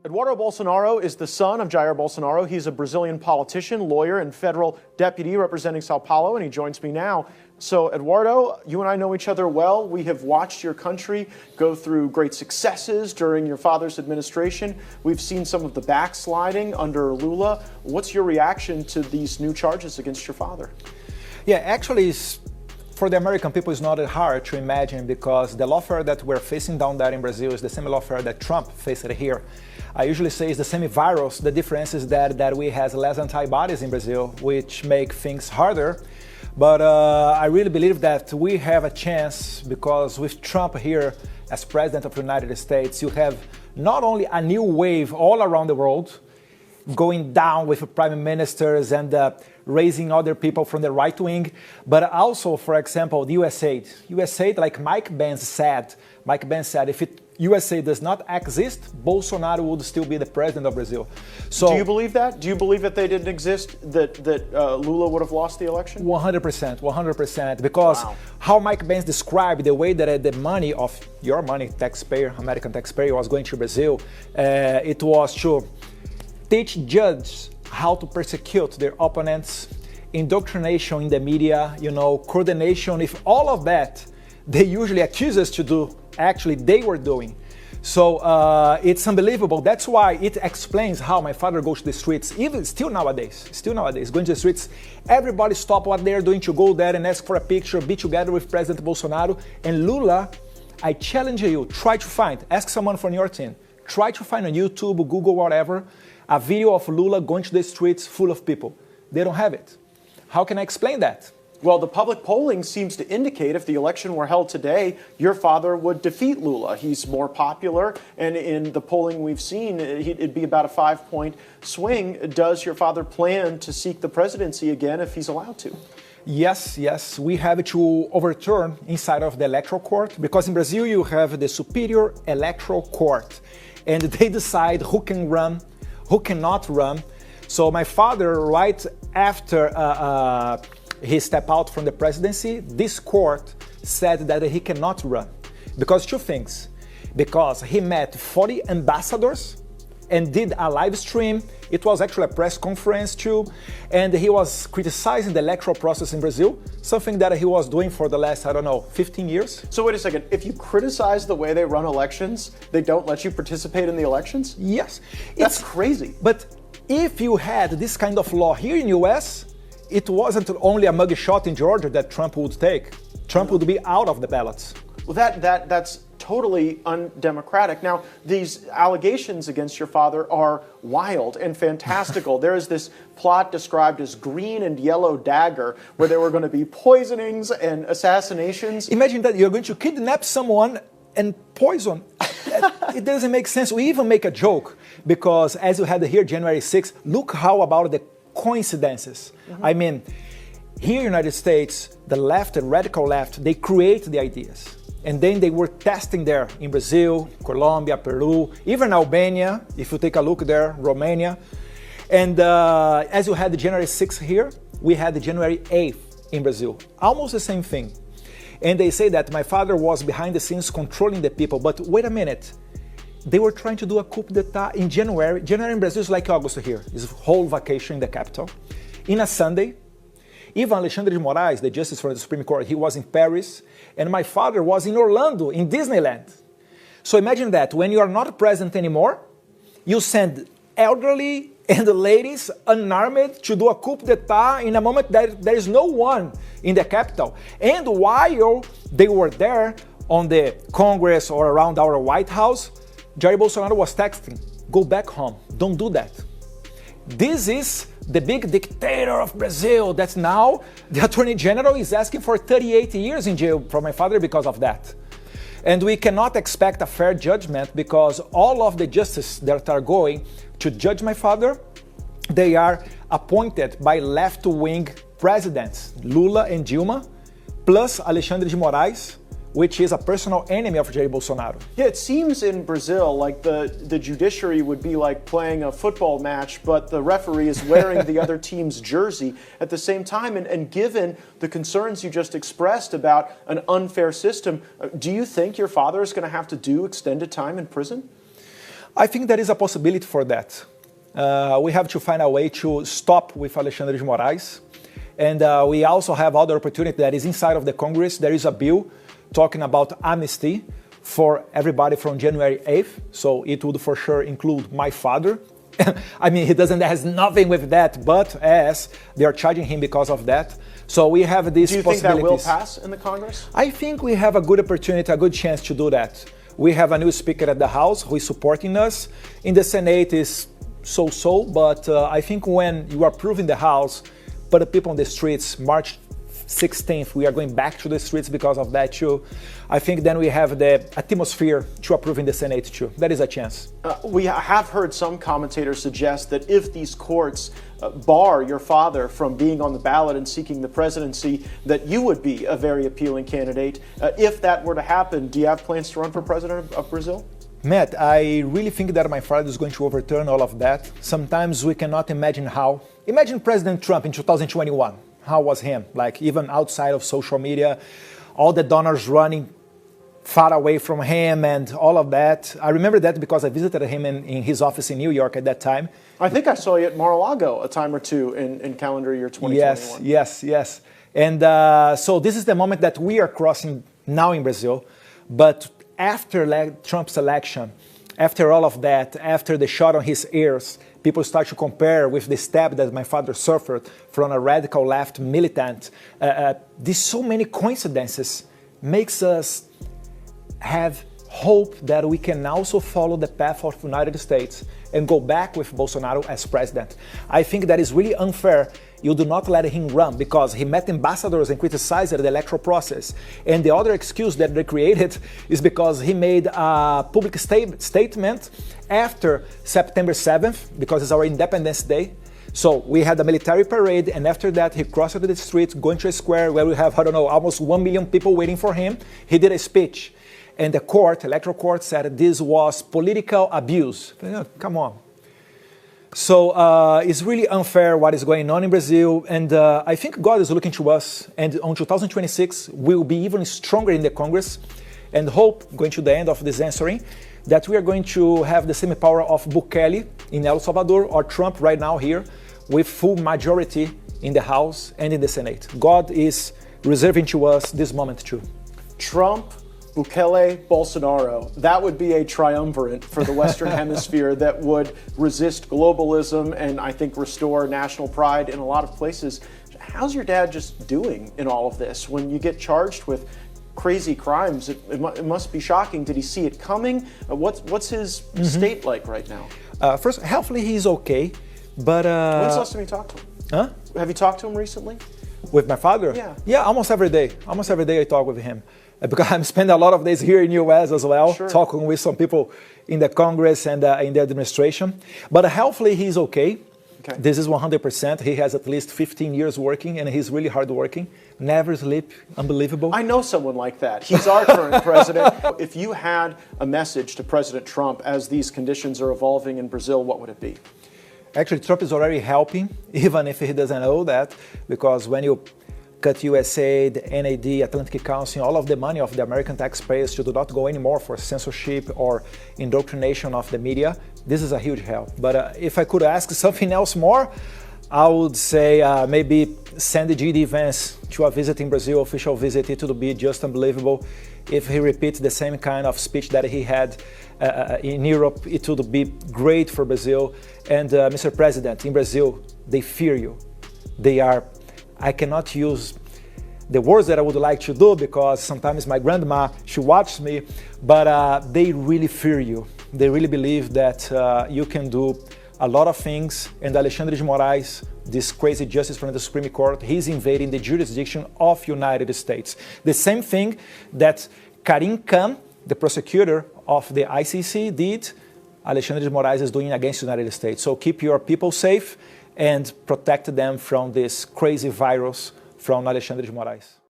Eduardo Bolsonaro is the son of Jair Bolsonaro. He's a Brazilian politician, lawyer, and federal deputy representing Sao Paulo, and he joins me now. So, Eduardo, you and I know each other well. We have watched your country go through great successes during your father's administration. We've seen some of the backsliding under Lula. What's your reaction to these new charges against your father? Yeah, actually, for the American people, it's not hard to imagine because the lawfare that we're facing down there in Brazil is the same lawfare that Trump faced here. I usually say it's the same virus. The difference is that we have less antibodies in Brazil, which make things harder. But I really believe that we have a chance because with Trump here as president of the United States, you have not only a new wave all around the world, going down with prime ministers and raising other people from the right wing, but also, for example, the USA, like Mike Pence said, if USA does not exist, Bolsonaro would still be the president of Brazil. So, do you believe that? Do you believe that they didn't exist, that Lula would have lost the election? 100%, because wow. How Mike Pence described the way that the money of your money, taxpayer, American taxpayer, was going to Brazil, it was to teach judges how to persecute their opponents, indoctrination in the media, coordination. If all of that they usually accuse us to do, actually they were doing. So it's unbelievable. That's why it explains how my father goes to the streets, even still nowadays, going to the streets. Everybody stop what they're doing to go there and ask for a picture, be together with President Bolsonaro. And Lula, I challenge you, ask someone from your team, try to find on YouTube, Google, whatever, a video of Lula going to the streets full of people. They don't have it. How can I explain that? Well, the public polling seems to indicate if the election were held today, your father would defeat Lula. He's more popular, and in the polling we've seen, it'd be about a 5-point swing. Does your father plan to seek the presidency again if he's allowed to? Yes, we have to overturn inside of the electoral court, because in Brazil you have the superior electoral court, and they decide who can run, who cannot run. So my father, right after he stepped out from the presidency, this court said that he cannot run. Because two things. Because he met 40 ambassadors and did a live stream. It was actually a press conference too. And he was criticizing the electoral process in Brazil, something that he was doing for the last, 15 years. So wait a second, if you criticize the way they run elections, they don't let you participate in the elections? Yes. That's crazy. But if you had this kind of law here in the US, it wasn't only a mugshot in Georgia that Trump would take. Trump would be out of the ballots. Well, that's totally undemocratic. Now, these allegations against your father are wild and fantastical. There is this plot described as green and yellow dagger, where there were going to be poisonings and assassinations. Imagine that you're going to kidnap someone and poison. It doesn't make sense. We even make a joke, because as you had here January 6th, look how about the coincidences. Mm-hmm. I mean, here in the United States, the left and radical left, they create the ideas. And then they were testing there in Brazil, Colombia, Peru, even Albania, if you take a look there, Romania. And as you had the January 6th here, we had the January 8th in Brazil. Almost the same thing. And they say that my father was behind the scenes controlling the people. But wait a minute. They were trying to do a coup d'etat in January. January in Brazil is like August here. It's a whole vacation in the capital. In a Sunday, even Alexandre de Moraes, the justice from the Supreme Court, he was in Paris, and my father was in Orlando, in Disneyland. So imagine that, when you are not present anymore, you send elderly and ladies unarmed to do a coup d'etat in a moment that there is no one in the capital. And while they were there on the Congress or around our White House, Jair Bolsonaro was texting, go back home, don't do that. This is the big dictator of Brazil that now the Attorney General is asking for 38 years in jail for my father because of that. And we cannot expect a fair judgment because all of the justices that are going to judge my father, they are appointed by left-wing presidents, Lula and Dilma, plus Alexandre de Moraes, which is a personal enemy of Jair Bolsonaro. Yeah, it seems in Brazil like the judiciary would be like playing a football match, but the referee is wearing the other team's jersey at the same time. And given the concerns you just expressed about an unfair system, do you think your father is going to have to do extended time in prison? I think there is a possibility for that. We have to find a way to stop with Alexandre de Moraes. And we also have other opportunity that is inside of the Congress. There is a bill talking about amnesty for everybody from January 8th. So it would for sure include my father. I mean, has nothing with that, but as they are charging him because of that. So we have these possibilities. Do you think that will pass in the Congress? I think we have a good opportunity, a good chance to do that. We have a new speaker at the House who is supporting us. In the Senate is so-so, but I think when you are approving the House, put the people on the streets, March 16th, we are going back to the streets because of that too. I think then we have the atmosphere to approve in the Senate too. That is a chance. We have heard some commentators suggest that if these courts bar your father from being on the ballot and seeking the presidency, that you would be a very appealing candidate. If that were to happen, do you have plans to run for president of Brazil? Matt, I really think that my father is going to overturn all of that. Sometimes we cannot imagine how. Imagine President Trump in 2021. How was him? Like even outside of social media, all the donors running far away from him and all of that. I remember that because I visited him in his office in New York at that time. I think I saw you at Mar-a-Lago a time or two in calendar year 2021. Yes. And so this is the moment that we are crossing now in Brazil. But after Trump's election, after all of that, after the shot on his ears, people start to compare with the stab that my father suffered from a radical left militant. These so many coincidences makes us have hope that we can also follow the path of the United States and go back with Bolsonaro as president. I think that is really unfair. You do not let him run because he met ambassadors and criticized the electoral process. And the other excuse that they created is because he made a public statement after September 7th, because it's our Independence Day. So we had a military parade, and after that he crossed the street, going to a square where we have, almost 1 million people waiting for him. He did a speech. And the electoral court said this was political abuse. Come on. So it's really unfair what is going on in Brazil, and I think God is looking to us, and on 2026 we will be even stronger in the Congress, and hope, going to the end of this answering, that we are going to have the same power of Bukele in El Salvador or Trump right now here, with full majority in the House and in the Senate. God is reserving to us this moment too. Trump, Bukele, Bolsonaro, that would be a triumvirate for the Western Hemisphere that would resist globalism and I think restore national pride in a lot of places. How's your dad just doing in all of this? When you get charged with crazy crimes, it must be shocking. Did he see it coming? What's his state like right now? First, hopefully he's okay, but... When's the last time you talked to him? Huh? Have you talked to him recently? With my father? Yeah, almost every day. Almost every day I talk with him. Because I'm spending a lot of days here in the US as well, talking with some people in the Congress and in the administration. But hopefully he's okay. This is 100%. He has at least 15 years working, and he's really hardworking. Never sleep. Unbelievable. I know someone like that. He's our current president. If you had a message to President Trump as these conditions are evolving in Brazil, what would it be? Actually, Trump is already helping, even if he doesn't know that, because when you cut USA, the NAD, Atlantic Council, all of the money of the American taxpayers to do not go anymore for censorship or indoctrination of the media, this is a huge help. But if I could ask something else more, I would say maybe send G.D. Vance to a visit in Brazil, official visit. It would be just unbelievable. If he repeats the same kind of speech that he had in Europe, it would be great for Brazil. And Mr. President, in Brazil, they fear you. I cannot use the words that I would like to do because sometimes my grandma, she watches me, but they really fear you. They really believe that you can do a lot of things, and Alexandre de Moraes, this crazy justice from the Supreme Court, he's invading the jurisdiction of United States. The same thing that Karim Khan, the prosecutor of the ICC, did, Alexandre de Moraes is doing against the United States. So keep your people safe and protect them from this crazy virus from Alexandre de Moraes.